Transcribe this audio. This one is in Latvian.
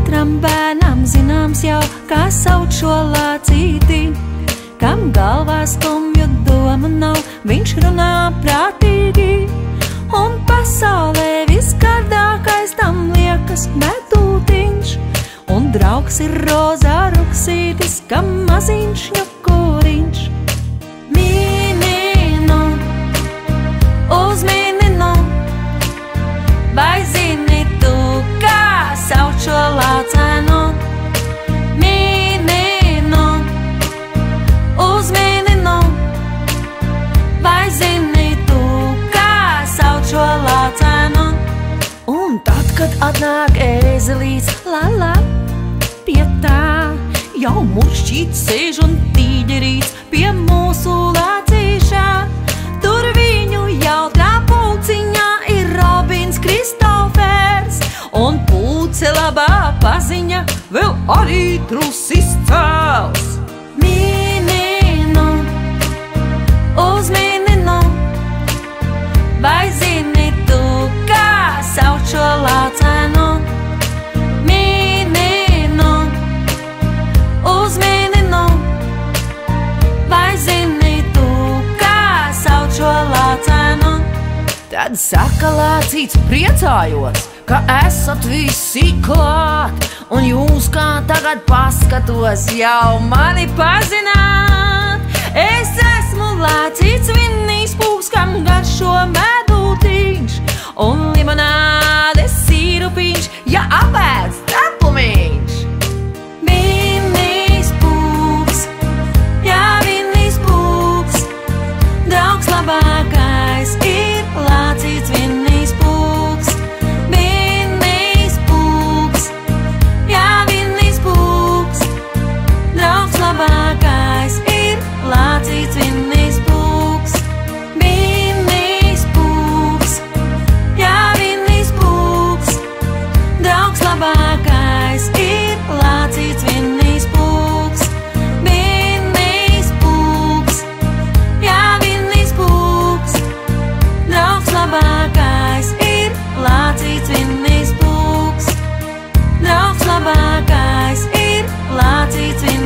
Katram bērnam zināms jau, kā sauc šo lācīti, kam galvā skumju domu nav, viņš runā prātīgi. Un pasaulē viskardākais tam liekas medūtiņš, un draugs ir rozā ruksītis, kam maziņš ņukuriņš. Mīninu, uzmīninu, vai zini tu, kā sauc šo lācēnu? Mīninu, uzmīninu, vai zini tu, kā sauc šo lācēnu? Un tad, kad atnāk ēzelīts, la, pie tā jau muršķīts sēž un tīģerīts pie mūsu lācīšā. Tur viņu jautrā pulciņā ir Robins Kristofers, un pulce labā paziņa vēl arī trusis cēls. Mīninu, uzmīninu, vai zini tu, kā sauc šo lācēnu? Mīninu, uzmīninu, vai zini tu, kā sauc šo lācēnu? Tad saka lācīts priecājos, ka esat visi klāt, un jūs kā tagad paskatos jau mani pazināt. Es esmu lācīts Vinnijs Pūks, kam garšo medūtiņš un limonādes sīrupiņš, ja apēdz tepumiņš. Vinnijs Pūks, jā, Vinnijs Pūks, draugs labākais ir lācīts Vinnijs Pūks. Vinnijs Pūks, jā, Vinnijs Pūks, draugs labākais ir lācīts Vinnijs Pūks. Vinnijs Pūks, jā, Vinnijs Pūks, draugs labākais ir lācīts Vinnijs Pūks. Vinnijs Pūks, jā, Vinnijs Pūks, draugs labākais ir lācīts Vinnijs Pūks. Draugs labākais ir lācīts Vinnijs Pūks.